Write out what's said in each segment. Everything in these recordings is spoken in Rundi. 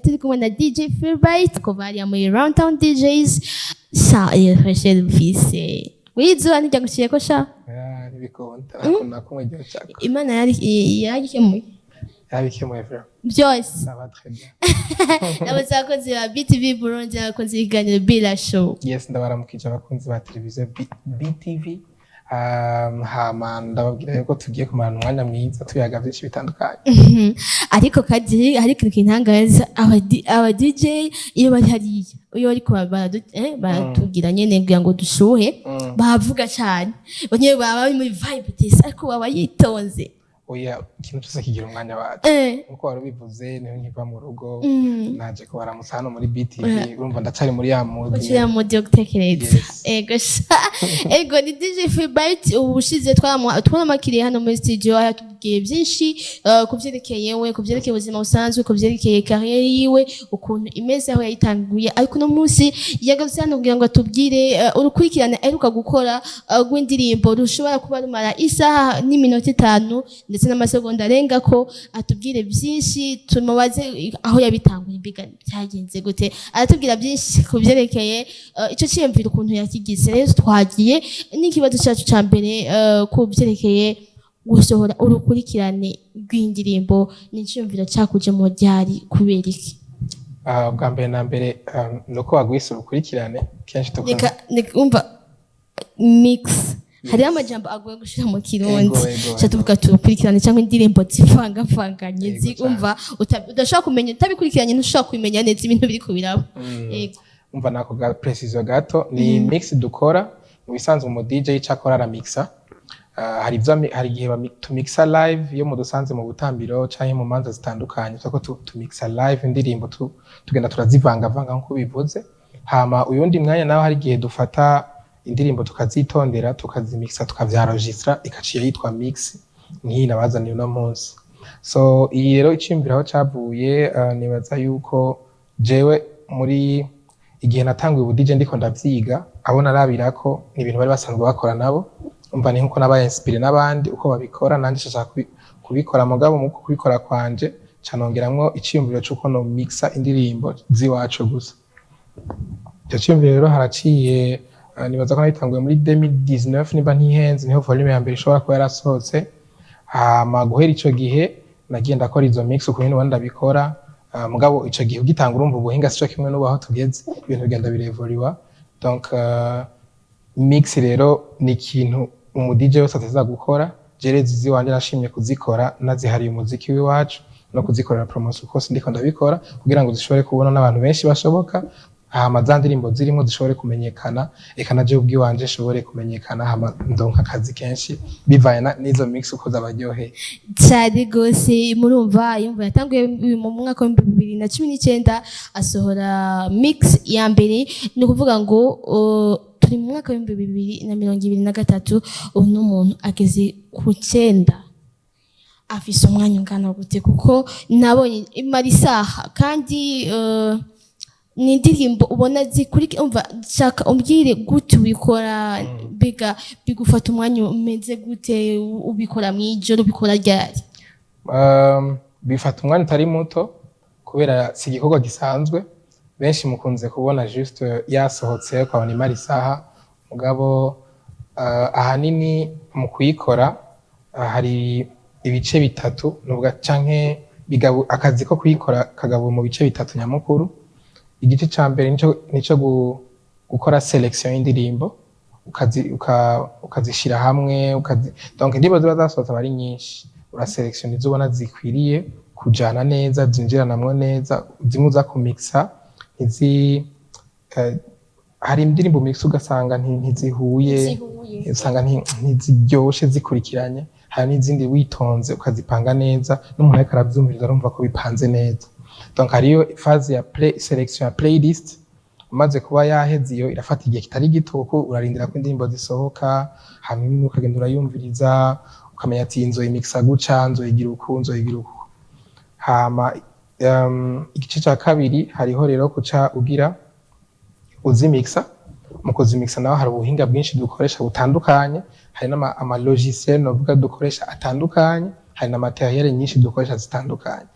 turi kumwe na DJ PHILBYTE kuva hariya muri Roundtown DJs sa yafashe rufise wizuba nijya gushiyeko sha ntibikonta akunda kumwe ryo cyako Imana yagikemuye vero byose ça va très bien abazakozi ba BTV Burundi abakozi b'iganiro Bila Show yes ndabaramukije abakunzi ba televiziyo BTV hama ndababwira yuko tugiye kumarana umwanya mwiza tuyaga byinshi bitandukanye ariko kaje hari ikintu kintangaza aba DJ iyo bari hariya iyo ariko baratugira nyene kugira ngo dushuhe bavuga cyane bonye baba muri vibe tesa ariko baba yitonze oya ikintu cyose kigira umwanya wacu nkuko wari ubivuze niho nkiva mu rugo naje kubaramutsa hano muri BTV urumva ndacari muri ya mudi ya mudi yo gutekereza ego ni DJ PHILBYTE ubushize twaramakiriye hano muri studio yatubwiye byinshi kuvyerekeye we kuvyerekeye ubuzima busanzwe kuvyerekeye career yiwe ukuntu imeze aho yayitanguye ariko no munsi yagarutse hano kugira ngo atubwire urukurikirane aheruka gukora rw'indirimbo rushobora kuba rumara isaha n'iminota 5 ndetse n'amasegonda arenga ko atubwire byinshi tumubaze aho yabitanguye mbiga byagenze gute aratubwira byinshi kuvyerekeye ico ciyumvira ukuntu yakigize rero twagiye n'ikibazo cyacu ca mbere kuvyerekeye gusohora urukurikirane rw'indirimbo n'iciyumvira cyakuje mu ryari kubera iki bwa mbere na mbere nuko wagwise urukurikirane kenshi umva mix hari amajambo agoye gushira mu kirundi cyatuvuga turukurikirane cyangwa indirimbo zivangavanganye zumva udashaka kumenya utabikurikiranye ntushaka kumenya neza ibintu biri kubiraba yego umva nako ga precision gato ni mix dukora mu bisanzwe mu DJ cyakora ara mixa hari igihe tumixa live iyo mu dusanze mu butambiro cyangwa mu manza zitandukanye twako tumixa live indirimbo tugenda turazivangavanga nko bivuze hama uyundi mwanya nawe hari igihe dufata indirimbo tukazitondera tukazimixa tukavyaregistra ikaciye yitwa mix nkiyi nabazaniye no munsi so iyi rero icimbiraho cavuye nibaza yuko jewe muri igihe natanguye ubu DJ ndiko ndavyiga abona arabirako ni ibintu bari basanzwe bakora nabo umva ni nkuko nabaye inspire n'abandi uko babikora nanje nshaka kubikora mugabo mu kubikora kwanje canongeramwo iciyumviro cyuko no mixa indirimbo ziwacu gusa cyo ciyumviro rero haraciye nibaza ko nabitanguye muri 2019 niba ntihenze niho volume ya mbere ishobora kuba yarasohotse hama guhera ico gihe nagenda akora izo mix uko nyine wanda bikora mugabo ico gihe ugitanga urumva ubuhinga sico kimwe n'ubu aho tugeze ibintu bigenda birevoriwa donc mix rero ni ikintu umu DJ wese ateza gukora jerezi ziwanje nashimye kuzikora nazihariye umuziki w'iwacu no kuzikorera promotion kose ndiko ndabikora kugira ngo zishobore kubona n'abantu benshi bashoboka hama za ndirimbo zirimo zishobore kumenyekana eka naje ubwiwanje shobore kumenyekana hama ndonka akazi kenshi bivaye n'izo mix uko zabaryoheye cyari gose murumva yumva yatanguye mu mwaka wa 2019 asohora mix ya mbere ni kuvuga ngo turi mu mwaka wa 2023 ubu n'umuntu ageze ku 9 afise umwanya ungana gute kuko nabonye imara isaha kandi ni indirimbo ubona zikurikira umva shaka umbwire gute ubikora biga bigufata umwanya umeze gute ubikora mwijoro ubikora ryari bifata umwanya utari muto kubera si igikorwa gisanzwe benshi mukunze kubona juste yasohotse kwa imara isaha mugabo ahanini mu kuyikora hari ibice bitatu nubwo canke akazi ko kuyikora kagabo mu bice bitatu nyamukuru igice ca mbere nico gukora selection y'indirimbo ukazishira hamwe donc indirimbo ziba zasohotse bari nyinshi ura selection izo ubona zikwiriye kujana neza zinjiranamwo neza zimwe uza kumixa hari indirimbo mix ugasanga ntizihuye usanga ntiziryoshe zikurikiranye hari n'izindi witonze ukazipanga neza n'umuntu ariko arabyumviriza arumva ko bipanze neza donc hariyo phase ya selection ya playlist umaze kuba yaheze iyo irafata igihe kitari gito kuko urarindira ko indirimbo zisohoka hamwe ukagenda urayumviriza ukamenya ati inzo imixa guca nzo igira ukunzo igira uko hama igice cya kabiri hariho rero kuca ugira uzimixa mu kuzimixa naho hari ubuhinga bwinshi dukoresha butandukanye hari n'ama logiciel novuga dukoresha atandukanye hari na materiel nyinshi dukoresha zitandukanye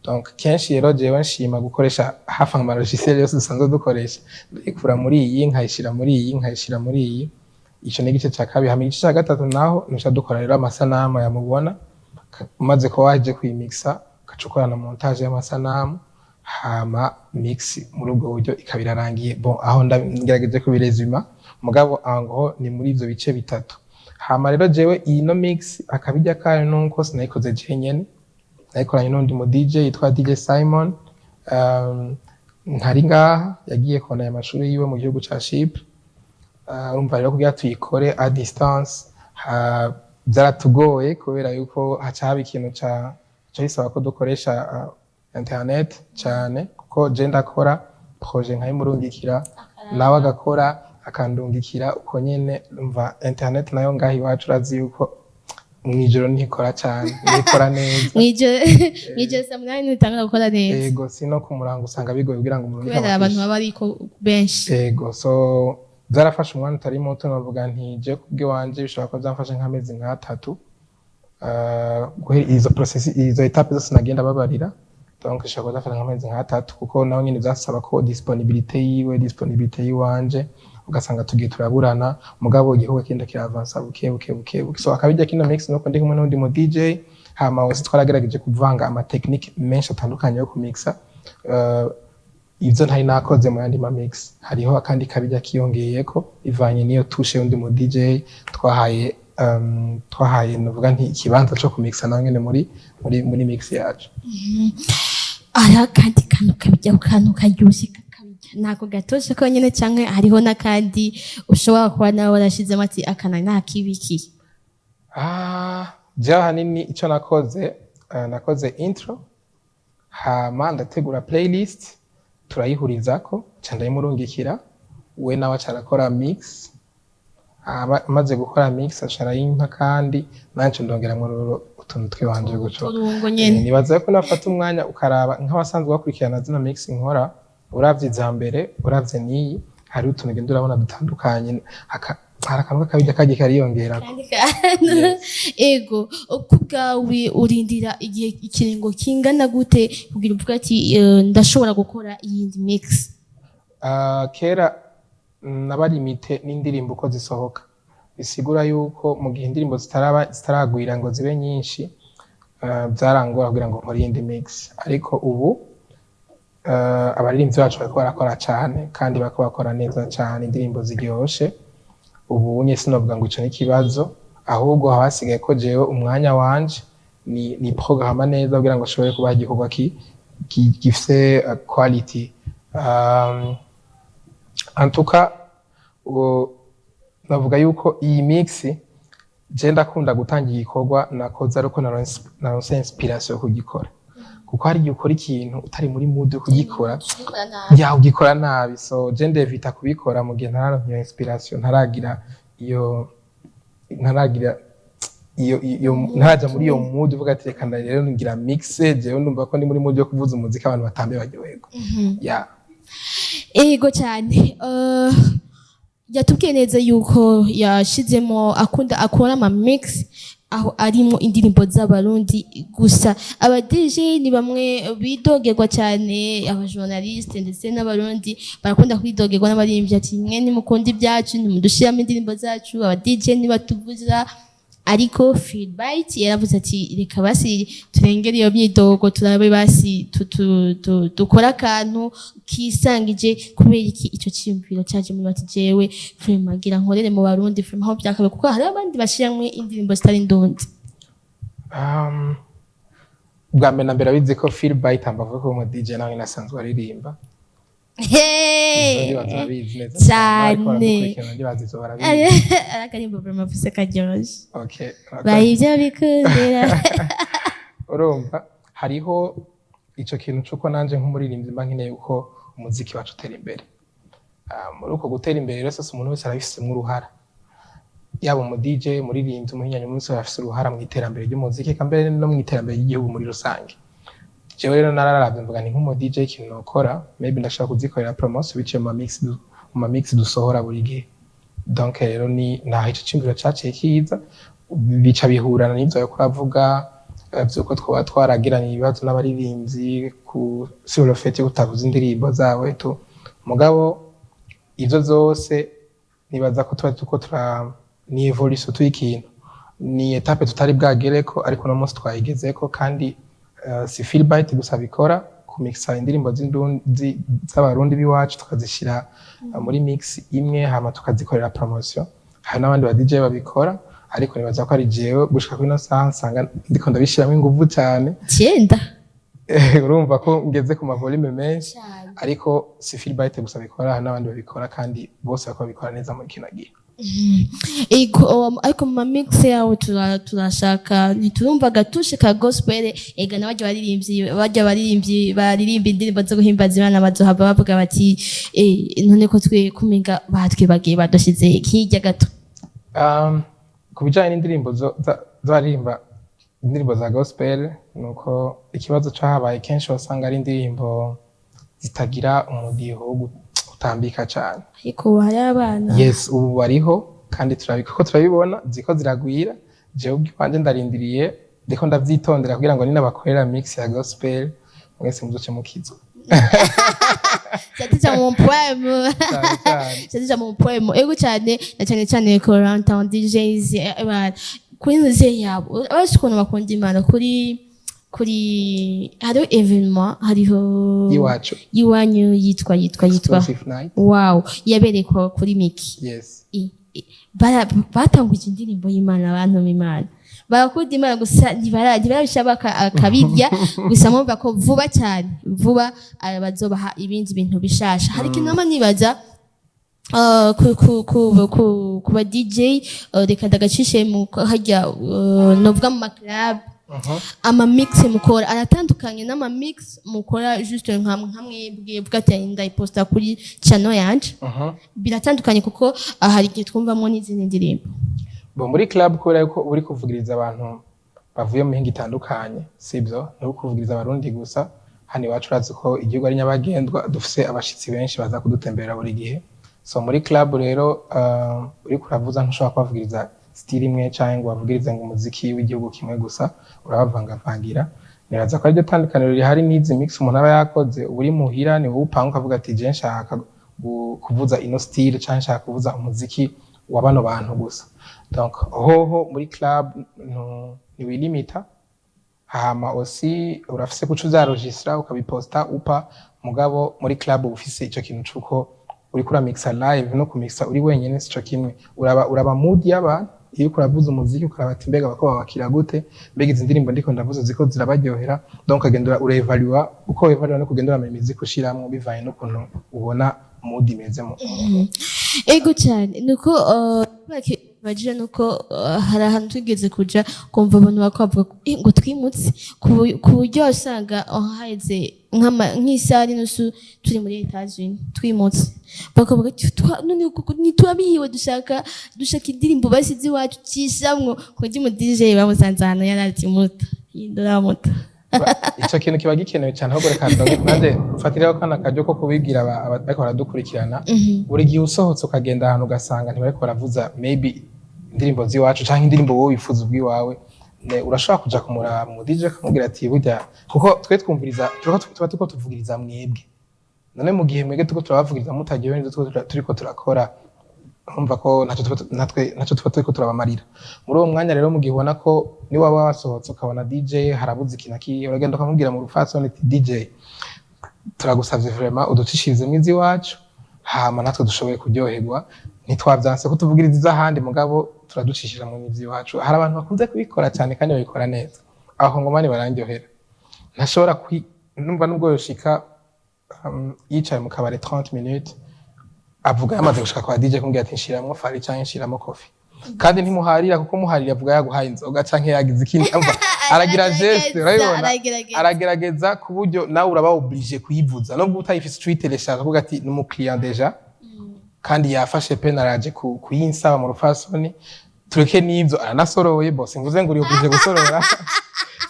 donc kenshi rero jewe nshima gukoresha hafi amalogiciel yose dusanzwe dukoresha ndikura muri iyi nkayishira muri iyi nkayishira muri iyi. Ico ni igice ca kabiri. Hama igice ca gatatu naho nusha dukora rero amasanamu yamubona umaze ko waje kuyimixa ukacukorana montage y'amasanamu hama mix muri ubwo buryo ikabirarangiye. Bon aho ndagerageje kubirezima mugabo ango ni muri ivyo bice bitatu. Hama rero jewe iyi no mix akabijya kayo nuko sinayikoze je nyene, nayikoranye n'undi mu DJ yitwa DJ Simon ntari ngaha yagiye kona ya mashuri yiwe mu gihugu ca Chypre. Urumva rero kugira tuyikore a distance byaratugoye kubera yuko haca haba ikintu ca bisaba ko dukoresha internet cyane kuko je ndakora projet nkayimurungikira nawe agakora akandungikira uko nyene. Umva internet nayo ngaha iwacu urazi yuko mwijoro ntikora cyane nikora neza mwijoro saa munani ntitangura gukora neza. Yego sino ku murango usanga bigoye kugira ngo umuntu kubera abantu baba ariko benshi. Yego so zarafashe umwanya utari muto navuga nti je kubwe wanje bishobora ko byamfashe nk'amezi nk'atatu guhera izo process izo etape zose nagenda babarira. Donc bishobora kuzafata nk'amezi nk'atatu kuko naho nyine zasaba ko disponibilité yiwanje ugasanga tugiye turaburana mugabo igihugu kindi kiravansa buke. So akabijya kino mix nuko ndi kumwe n'undi mu DJ hama wose twaragerageje kuvanga ama technique menshi atandukanye yo kumixa. Ivyo ntari nakoze mu yandi ma mix hariho akandi kabijya kiyongeyeko ivanye niyo touche y'undi mu DJ twahaye nuvuga nti ikibanza cyo kumixa nawe nyene muri mix yacu. Ara kandi kantu kabijya kantu karyushye nako gatoshe ko nyene canke hariho nakandi ushobora kuba nawe warashizemo ati akana nakibiki. Jaha nini ico nakoze intro hama ndategura playlist turayihurizako candayimurungikira we nawe acarakora mix. Amaze gukora mix acarayimpa kandi nanje ndongeramwo utuntu twiwanje guco. Nibaza ko nafata umwanya ukaraba nk'abasanzwe bakurikirana zino mix nkora uravye za mbere uravye niyi hari utuntu genda urabona dutandukanye hari akantu kabijya kagiye kariyongera. Ego kubwawe urindira igihe ikiringo kingana gute kugira uvuga ati ndashobora gukora iyindi mix? Kera nabarimite n'indirimbo uko zisohoka bisigura yuko mu gihe indirimbo zitaragwira ngo zibe nyinshi byarangora kugira ngo nkore iyindi mix. Ariko ubu abaririmbyi bacu bariko barakora cyane kandi bariko bakora neza cyane indirimbo ziryoshe. Ubu nye sinovuga ngo ico n'ikibazo ahubwo hasigaye ko jewe umwanya wanje ni programme neza kugira ngo ashobore kuba igikorwa gifise quality. Antuka navuga yuko iyi mix je ndakunda gutanga igikorwa nakoze ariko naronse inspiration yo kugikora kuko hari gukora ikintu utari muri mood yo kugikora ugikora nabi. So je ndevita kubikora mu gihe ntararonka inspiration ntaraja muri iyo mood uvuga ati reka rero ngira mix jewe ndumva ko ndi muri mood yo kuvuza umuziki abantu batambe baryoherwa. Ego cyane yatubwiye neza yuko yashizemo akora ama mix aho arimo indirimbo z'abarundi gusa. Aba DJ ni bamwe bidogerwa cyane, aba journaliste ndetse n'abarundi barakunda kwidogerwa n'abaririmbyi ati mwe ni mukunda ibyacu ni mudushiramo indirimbo zacu. Aba DJ ni batuvuza ariko PHILBYTE yaravuze ati reka basi turengere iyo myidogo turabe basi dukora akantu kisangije. kubera iki ico cyumviro cyaje muri bati jewe film agira nkorere mu barundi film aho byakabe kuko hari abandi bashiramwe indirimbo zitari ndundi. Bwa mbere na mbere abizi ko PHILBYTE ambavuga ko mu DJ nawe nasanzwe aririmba. cyane arakarimbo bramafuse karyoshye. Okay, bayivyo bikundira. Urumva hariho ico kintu cuko nanje nk'umuririmbyi mba nkeneye uko umuziki wacu utera imbere. Muri uko gutera imbere rero sasa umuntu wese arabifisemo uruhara, yaba mu DJ umuririmbyi umuhinyanya umunsi afise uruhara mu iterambere ry'umuziki kambere no mu iterambere ry'igihugu muri rusange. Jewe rero nararavye mvuga ni nk'umu DJ ikintu nokora maybe ndashaka kuzikorera promotion biciye mu mix dusohora buri gihe. Donc rero ni naho ico cyumviro cyaciye kiza bica bihurana n'ivyo yo kuravuga vyuko twoba twaragiranye ibibazo n'abaririmbyi ku sur le fait yo kutavuza indirimbo zawe tu mugabo ivyo zose nibaza ko tuko ni evolution tuy'ikintu ni etape tutari bwagereko ariko no munsi twayigezeko kandi si PHILBYTE gusa bikora kumixa indirimbo z'indundi z'abarundi biwacu tukazishira muri mix imwe hama tukazikorera promotion hari n'abandi ba DJ babikora ariko nibaza ko ari jewe gushika kuri no saha nsanga ndiko ndabishiramo inguvu cyane cyenda urumva ko ngeze ku mavolume menshi ariko si PHILBYTE gusa bikora hari n'abandi babikora kandi bose bako babikora neza muri kino gihe. Ariko mu mix yawe turashaka ntiturumva gatushe ka gospel ega n'abajya baririmba indirimbo zo guhimbaza Imana bazohava bavuga bati none ko twe kuminga batwibagiye badoshize hirya gato. Ku bijanye n'indirimbo z'abaririmba indirimbo za gospel nuko ikibazo cahabaye kenshi wasanga ari indirimbo zitagira umudiho utambika cyane ariko hari abana yes ubu bariho kandi turabibona ziko ziragwira jewe ubwanje ndarindiriye ndiko ndavyitondera kugira ngo nina bakorera mix ya gospel mwese muzoce mukizwa. C'était mon poème. C'était mon poème. Ego cyane na cyane ko rantown DJs kwinze yabo abashikona bakunda Imana kuri hariho evenement hariho iwanyu yitwa wow yaberekwa kuri Miki. Yes. Batanguje indirimbo y'Imana abantu b'Imana barakunda Imana gusa ntibarabishaka akabirya gusa mumva ko vuba cyane vuba bazobaha ibindi bintu bishasha hari kinama nibaza ku ba DJ reka ndagacishe mu hajya novuga mu club ama mix mukora aratandukanye n'ama mix mukora juste nkamwe bwate ndayiposta kuri channel yanje biratandukanye kuko hari igihe twumvamo n'izindi ndirimbo muri club kubera yuko uri kuvugiriza abantu bavuye mu mihinga itandukanye sibyo no kuvugiriza abarundi gusa hano iwacu urazi ko igihugu ari nyabagendwa dufise abashitsi benshi baza kudutemberera buri gihe so muri club rero uri kuravuza ntushobora kubavugiriza style imwe cyangwa bavugirize ngo umuziki w'igihugu kimwe gusa urabavangavangira niraza ko ari tandukaniro rihari n'izi mix umuntu aba yakoze uri muhira ni wowe upanga ukavuga ati je nshaka kuvuza ino style cyangwa nshaka kuvuza umuziki wa bano bantu gusa donc hoho muri club ni wilimita hama aussi urafise kucuza registra ukabiposta upa mugabo muri club ufise ico kintu cuko uri kura mixa live no kumixa uri wenyene sico kimwe uraba mood y'abantu iyo kuravuza umuziki ukarabati mbega bako babakira gute mbega izi ndirimbo ndiko ndavuza ziko zirabaryohera donc agendura urevalua uko evalua no kugendura mu muziki ushiramwe bivaye no kuntu ubona mood imeze mu ego cyane nuko bajije nuko hari ahantu tugeze kuja kumva abantu bakavuga ngo twimutse ku buryo usanga haheze nk'isari nusu turi muri Etats-Unis twimutse bakavuga none ntitwabihiwe dushaka indirimbo basize iwacu cishamwo kugira mu DJ bamusanze ahantu yarati muta yindura muta ico kintu kiba gikenewe cyane ahubwo reka nande fatiraho kana kajyo ko kubibwira bariko baradukurikirana buri gihe usohotse ukagenda ahantu ugasanga ntibariko baravuza maybe indirimbo z'iwacu canke indirimbo wowe wifuza ubwiwawe urashobora kuja kumura mu DJ akamubwira ati burya kuko twe twumviriza tuba tuvugiriza mwebwe none mu gihe mwebwe tuko turabavugiriza mutagiye neza turiko turakora urumva ko naco tuba turiko turabamarira muri uwo mwanya rero mu gihe ubona ko ni waba wasohotse ukabona DJ harabuze ikinaki uragenda ukamubwira mu rufasoni ati DJ turagusavye vraiment uducishirize mwizi wacu hama natwe dushoboye kuryoherwa ntitwavyanse ko tuvugiriza ahandi mugabo turaducishira mu mwizi wacu hari abantu bakunze kubikora cyane kandi babikora neza aho ngo mani barandyohera ntashobora numva nubwo yoshika yicaye mu kabare 30 minutes avuga yamaze gushaka kwa DJ kumbwira ati nshiramwo fari cyangwa nshiramwo coffee kandi ntimuharira kuko muharira avuga yaguhaye inzoga canke yagize ikindi aragira geste urabibona aragerageza ku buryo nawe uraba oblige kuyivuza nubwo utayifise street teleshaka kuvuga ati ni mu client deja kandi yafashe pena araje kuyinsaba mu rufasoni tureke n'ivyo aranasoroye bose nguze ngo uri oblige gusorora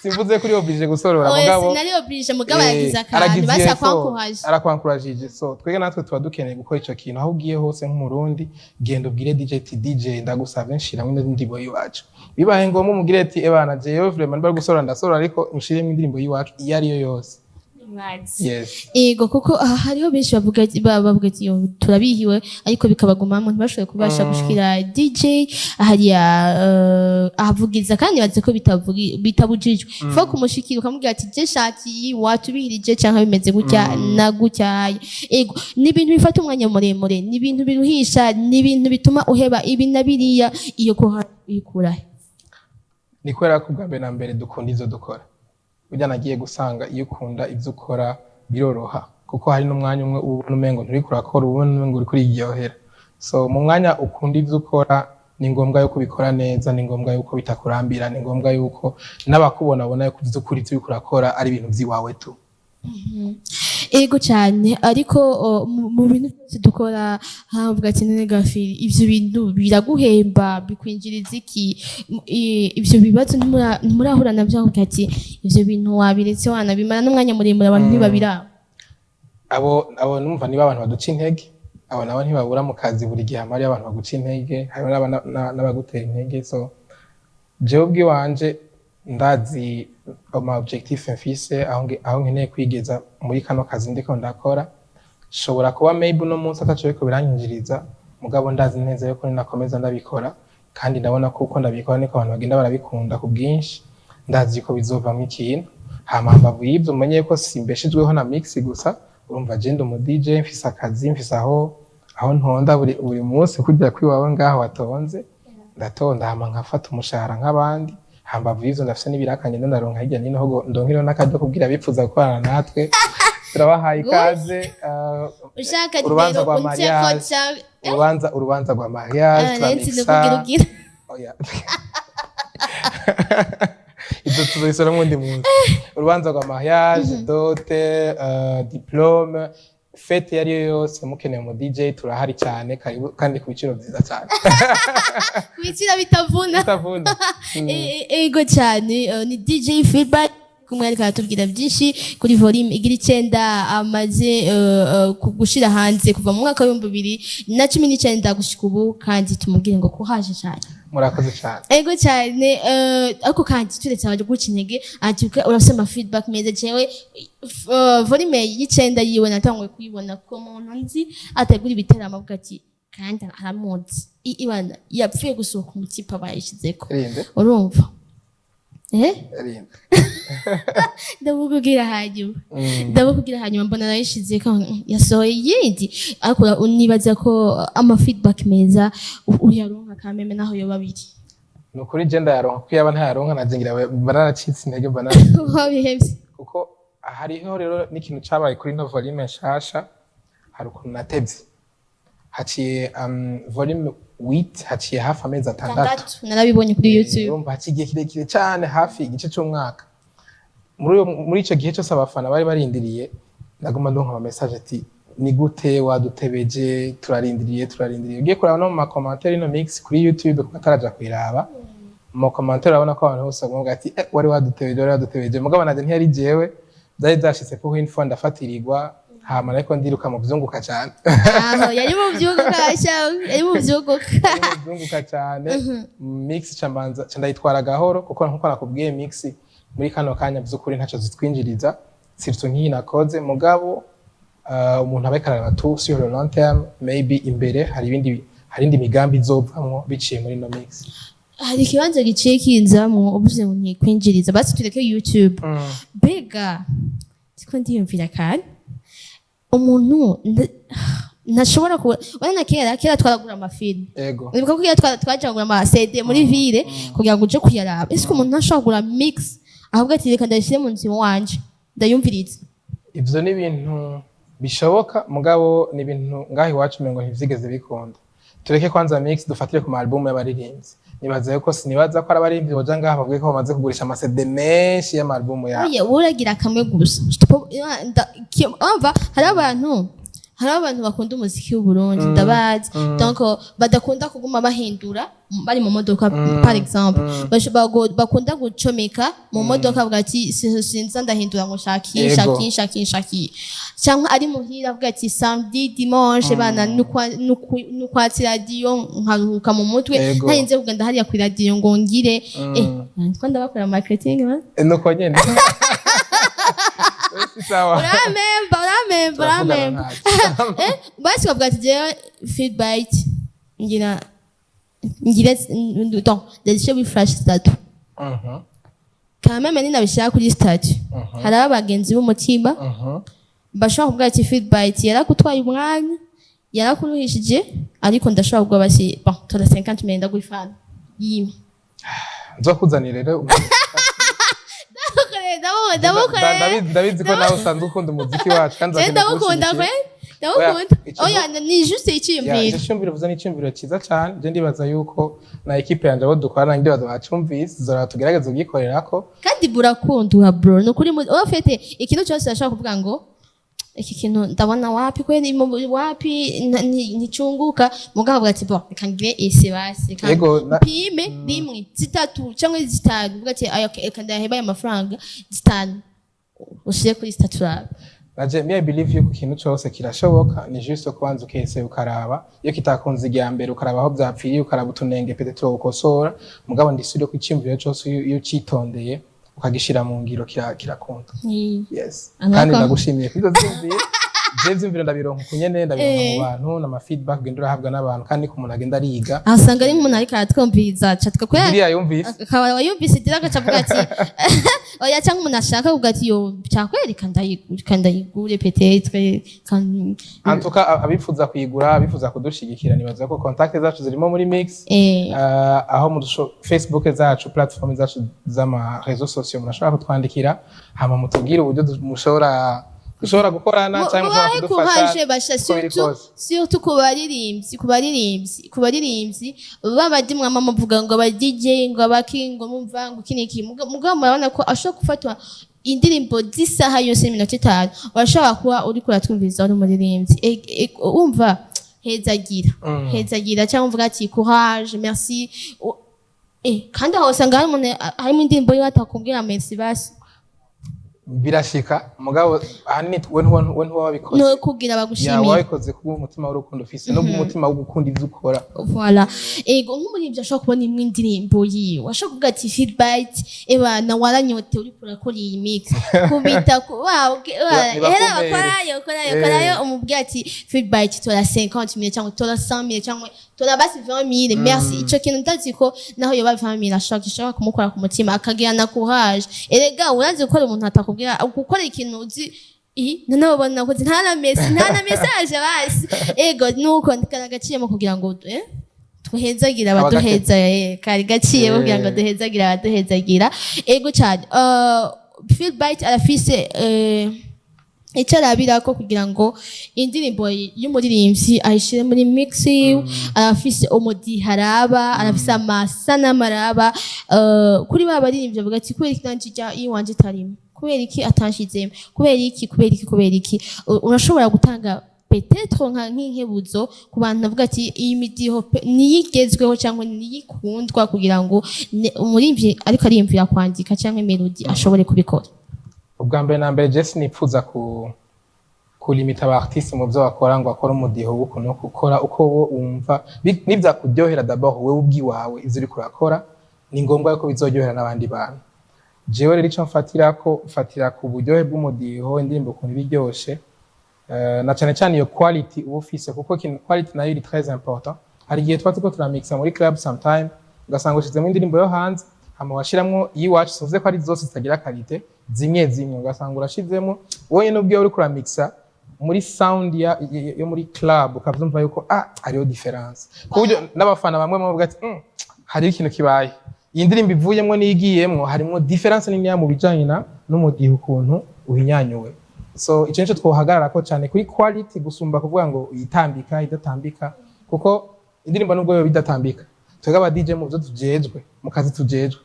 simvuze kuri oblige gusorora oya mugabo sinari oblige mugabo yagize akantu basa kwankuraje arakwankurajije so twege natwe tuba dukeneye gukora ico kintu aho ugiye hose nk'umurundi genda ubwire DJ ati DJ ndagusaba nshiramo indirimbo yiwacu bibaye ngombwa umugire ati ebana jewe vraiment bari gusorora ndasorora ariko ushiremo indirimbo yiwacu iyo ari yo yose. Yes. Ego kuko hariho benshi bavuga ati turabihiwe ariko bikabagumamo ntibashoboye kubasha gushikira DJ hariya ahavugiza kandi baze ko bitabujijwe fo kumushikira ukamubwira ati je shaki watubihirije canka bimeze gutya na gutya. Ego ni ibintu bifata umwanya muremure ni ibintu biruhisha ni ibintu bituma uheba ibi na biriya iyo ko ikura ni kwera ko bwa na mbere dukunda izo dukora ujya nagiye gusanga iyo ukunda ivyo ukora biroroha kuko hari n'umwanya umwe ubona umengo nturi kurakora ubona umengo uri kurigyohera so mu mwanya ukunda ivyo ukora ni ngombwa yuko ubikora neza ni ngombwa yuko bitakurambira ni ngombwa yuko n'abakubona bona yuko ivyo ukuri ivyo urakora ari ibintu vyiwawe tu. Ego cyane ariko mu bintu byose dukora havuga ati none gafiri ivyo bintu biraguhemba bikwinjiriza iki ivyo bibazo ntimurahura navyo avuga ati ivyo bintu wabiretse wana bimara n'umwanya muremure abantu ntibabira abo numva niba abantu baduca intege abo nabo ntibabura mu kazi buri gihe amari abantu baguca intege hari n'abagutera intege so jewe ubwiwanje ndazi ama objectif mfise aho nkeneye kwigeza muri kano kazi ndiko ndakora shobora kuba maybe no munsi atacoye ko biranyinjiriza mugabo ndazi neza yuko ninakomeza ndabikora kandi ndabona ko uko ndabikora niko abantu bagenda barabikunda ku bwinshi ndazi ko bizovamwo ikintu hama mbavu y'ivyo umenye ko simbeshejweho na mix gusa urumva je ndi umu DJ mfise akazi mfise aho ntonda buri munsi kugira kwiwawe ngaho watonze ndatonda hama nkafata umushahara nk'abandi hambavu y'ivyo ndafise n'ibirakanye ndaronka hirya nino ho ndonkereho n'akaryo kubwira bipfuza gukorana natwe turabahaye ikaze urubanza rwa mariage urubanza rwa mariage turamixa oya ibyo tuzisora mwundi munsi urubanza rwa mariage dote diplome fete yariyo yose mukeneye mu DJ turahari cyane kandi ku biciro byiza cyane ku biciro bitavuna ego cyane ni DJ Feedback kumwe ariko atubwira byinshi kuri volume igira 9 amaze gushira hanze kuva mu mwaka wa 2019 gushika ubu kandi tumubwire ngo kuhaje cyane murakoze cyane ego cyane ariko kandi turetse abaje guca intege ati urasema feedback meza jewe volume y'9 yiwe natangwe kuyibona ko umuntu nzi ategura ibiteramo avuga ati kandi aramuzi ibana yapfuye gusohoka umutipa bayishizeko urumva ndabukubwira hanyuma mbona nayishizeko yasohoye yindi ariko unibaza ko ama feedback meza uyaronka kameme naho yo babiri nukuri je ndayaronka kuko yaba ntayaronka nazingira baranacitse intege mbana wabihevye kuko hariho rero n'ikintu cabaye kuri no volume nshasha hari ukuntu natevye haciye volume 8 haciye hafi amezi 6 narabibonye kuri YouTube urumva haciye kirekire cyane hafi igice cy'umwaka muri ico gihe cyose abafana bari barindiriye naguma ndonka ama message ati ni gute wadutebeje turarindiriye ugiye kuraba no mu commentaire ino mix kuri YouTube kubataraja kwiraba mu commentaire abona ko abantu bose bavuga ati wari wadutebeje mugabo naje ntiyari jewe byari byashitse ko info ndafatirirwa hama ariko ndiruka mu byunguka cyane yari mu byunguka cyane mix cambanza ndayitwara gahoro kuko nkuko nakubwiye mix muri kano kanya by'ukuri ntaco zitwinjiriza sirtu nk'iyi nakoze mugabo umuntu abekarana tu sur le long terme maybe imbere hari indi migambi izovamwo biciye muri no mix hari ikibanza giciye kinzamwo ubuze ngo ntikwinjiriza basi tureke YouTube bega siko ndiyumvira kandi umuntu ntashobora kubona kera twaragura amafilm nibuka ko twajagura ama CD muri ville kugira ngo uje kuyaraba ese umuntu ntashobora kugura mix ahubwo ati reka ndashire mu nzimo wanje ndayumviriza ivyo ni ibintu bishoboka mugabo ni ibintu ngahi wacu mengo ntivyigeze bikunda tureke kwanza mix dufatire ku album y'abaririmbyi nibaza yuko sinibaza ko arabaririmbyi boja ngaha bavuye ko bamaze kugurisha ama CD menshi y'album yabo oye uragira kamwe gusa umva hari hari abantu bakunda umuziki w'u Burundi ndabazi donc badakunda kuguma bahindura bari mu modoka par exemple bakunda gucomeka mu modoka avuga ati sinza ndahindura ngo shaki cyangwa ari muhira avuga ati samedi dimanche bana nukwatsi radio nkaruhuka mu mutwe ntarinze kugenda hariya ku radio ngo ngire twanda bakora marketing nuko nyene uramemba basi bavuga ati jewe PHILBYTE ngira donc ndashobora biflash statut quand même ninabishaka kuri statut hari abagenzi b'umutima bashobora kuvuga ati PHILBYTE yarakutwaye umwanya yarakuruhishije ariko ndashobora kuvuga basi bon tora 50 millions ndagwifana yimi nzokuzanira rero ndabizi ko nawe usanzwe ukunda umuziki wacu kandi ndawukunda oya ni juste iciyumviro iciyumviro vuza n'iciyumviro cyiza cyane je ndibaza yuko na equipe yanje abo dukorana ndibaza bacumvise zora tugerageza kugikorerako kandi burakundwa bro no kuri ofete ikintu cyose ashaka kuvuga ngo iki kintu ndabona wapi kweli wapi nicunguka mugabo ati bon kangire ese basi pime rimwe zitatu cyangwa zitanu uvuga ati akanda heba amafaranga zitanu ushire kuri statut naje I believe yuko ikintu cyose kirashoboka ni juste kubanza ukese ukaraba iyo kitakunze igambere ukaraba aho byapfiriye ukaraba utunenge peut-être ukosora mugabo ndisubire ku cyimviro cyose iyo citondeye ukagishira mu ngiro kirakunda yes kandi ndagushimiye kwizo zimviro ndabironka kunyene ndabironka mu bantu na feedback genda urahabwa n'abantu kandi ku muntu agenda ariga asanga ari umuntu ariko aratwumviriza chatwe ko yumvise diraga cavuga ati oya cyangwa umuntu ashaka kuvuga ati yo cyakwereka ndayigure peut-être en tout cas abifuza kuyigura abifuza kudushigikira nibaza ko contact zacu zirimo muri mix aho mu Facebook zacu platform zacu z'ama réseaux sociaux murashobora kutwandikira hama mutubwire uburyo dushobora gukorana cyangwa kudufasha surtout kubaririmbyi babadi mwama muvuga ngo aba DJ ngo abaki ngo mumva ngo kiniki mugabo murabona ko ashobora gufatwa indirimbo z'isaha yose iminota 5 urashobora kuba uri kuratwumviriza uri umuririmbyi umva hezagira cyangwa uvuga ati courage merci kandi aho usanga harimo indirimbo yo atakubwira merci basi birashika mugabo ahanini we wabikoze no kugira bagushimira wabikoze kuba umutima w'urukundo ufise no umutima wo gukunda ivyo ukora voilà nk'umuririmbyi ashaka kubona imwe indirimbo yiwe ashaka kuvuga ati PHILBYTE na waranyote uri kurakora iyi mix kubita korayo umubwira ati PHILBYTE tora 50,000 cyangwa tora 100,000 cyangwa tora basi 20,000 merci ico kintu ndazi ko naho yoba 20,000 ashaka kumukora ku mutima akagira na courage erega urazi gukora umuntu atakubwira gukora ikintu uzi nanabona ko ntana message basi nuko ndikanaгаciye kugira ngo tuhezagira abaduheza kari gaciye kugira ngo duhezagira abaduhezagira cyane PHILBYTE arafise icarabira ko kugira ngo indirimbo y'umuririmbyi ayishire muri mix arafise umudi haraba arafise amasana maraba kuri babaririmbyi bavuga ati kweri kanjija iwanje tarimo kubera iki atanshizemo kubera iki urashobora gutanga peut-être nk'inkebuzo ku bantu bavuga ati iyi midiho niyigezweho cyangwa niyikundwa kugira ngo umuririmbyi ariko ariyumvira kwandika cyangwa melody ashobore kubikora ubwa mbere na mbere Jesse nipfuza kulimita aba artiste mu byo bakora ngo akora umudiho w'ukuntu ukora uko wo umva nivya kuryohera d'abord wewe ubwiwawe ivyo uri kurakora ni ngombwa ko bizoryohera n'abandi bantu jewe rero ico mfatira ku buryohe bw'umudiho indirimbo ukuntu biryoshe na cyane iyo quality uba ufise kuko quality nayo iri très important hari igihe tuba turiko turamixa muri club sometime ugasanga ushizemo indirimbo yo hanze hama washiramwo iyiwacu suvuze ko ari zose zitagira quality zimwe ugasanga urashizemo wowe n'ubwiye uri kuramixa muri sound yo muri club ukavyumva yuko hariho difference kuburyo n'abafana bamwe bavuga ati hari ikintu kibaye iyi ndirimbo ivuyemwo n'igiyemwo harimo difference nini mu bijanye n'umudiho ukuntu uhinyanyuwe so ico nico twohagarara ko cyane kuri quality gusumba kuvuga ngo yitambika idatambika kuko indirimbo nubwo yo bidatambika twebwe aba DJ mu byo tujejwe mu kazi tujejwe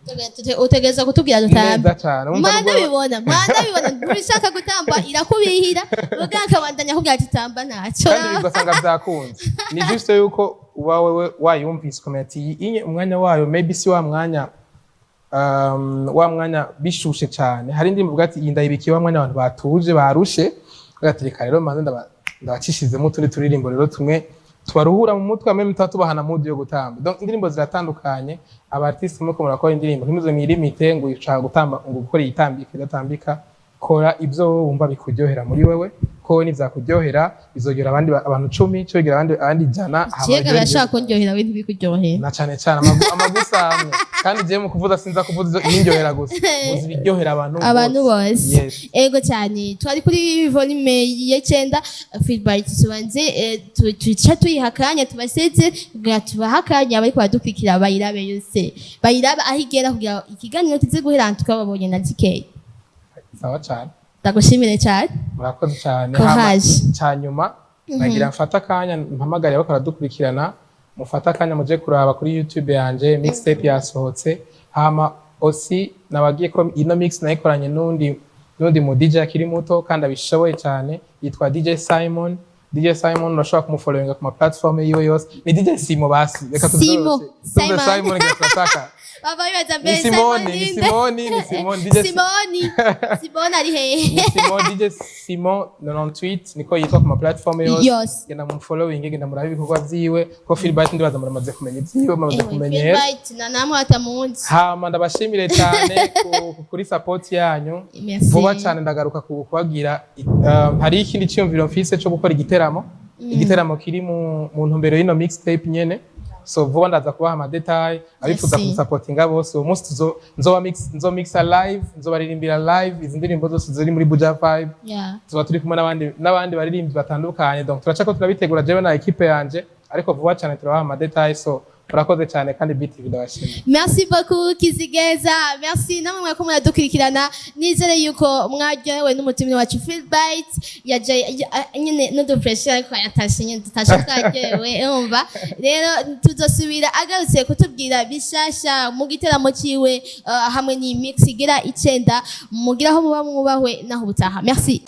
utegeza kutubwira dutambe neza cyane mwana bibona ntibishaka gutamba irakubihira ubwakabandanya kubwira ati tamba ntacyo kandi bigasanga byakunze ni juste yuko uba wewe wayumvise community inye umwanya wayo maybe si wa mwanya bishushe cyane hari indirimbo uvuga ati indayibikiye wa mwanya abantu batuje barushe ugatereka rero manze ndabacishizemo utundi turirimbo rero tumwe twaruhura mu mutwe amwe mutatubahana mu yo gutamba donc indirimbo ziratandukanye aba artiste muko murakora indirimbo ntimuze mwirimite ngo ushaka gutamba ngo gukora itambika idatambika kora ibyo wumva bikuryohera muri wewe ko nivyakuryohera bizogera abantu 10 cyo bigira abandi jana Kiega bashaka konjohera bintu bikuryohera na cyane amagusa amwe kandi je mu kuvuza sinza kuvuza indyohera gusa muzi biryohera abantu bose ego cyane twari kuri volume y'icenda PHILBYTE tubanze tuca tuyihakanya tubaseze tubaha bari kwadukwikira bayirabe yose bayirabe ahigera kugira ikiganiro kize guhera tukababonye na DK sawa cyane ndagushimire cyane murakoze cyane cyanyuma nagira mfata kanya mpamagare bakora dukurikirana mufata kanya muje kuraba kuri YouTube yanje Mixtape yasohotse hama osi nabagiye ko ino mix nayikoranye nundi mu DJ akiri muto kandi abishoboye cyane yitwa DJ Simon urashobora kumufollowinga ku ma platform yiwe yose ni DJ Simo basi reka tuzoze Simon ngataka baba yoza mbere Simoni ari he Simon DJ Simon 98 niko yitwa ku ma platform yose genda mu following genda murabe ibikorwa vyiwe ko PHILBYTE ndibaza muramaze kumenya vyiwe muramaze kumenyera PHILBYTE na namwe atamunzi hama ndabashimire cyane kuri support yanyu vuba cyane ndagaruka kubagira hari ikindi cyumviro mfise cyo gukora igiteramo kiri mu ntumbero y'ino mixtape nyene so vuba ndaza kubaha ama detail abifuza kumusupportinga bose uwo munsi nzo mixa live baririmbira live izi ndirimbo zose ziri muri Buja 5 tuba turi kumwe n'abandi baririmbyi batandukanye donc turacako turabitegura jewe na equipe yanje ariko vuba cyane turabaha ama detail so murakoze cyane kandi BTV ndabashimira merci beaucoup Kizigeza merci namwe mwako muradukurikirana nizere yuko mwaryohewe n'umutima wacu PHILBYTE yaje nyine no pressure ariko yatashe nyine tutashakaryohewe umva rero tuzosubira agarutse kutubwira bishasha mu giteramo ciwe hamwe ni mix igira 9 mugira aho muba mwubahwe naho butaha merci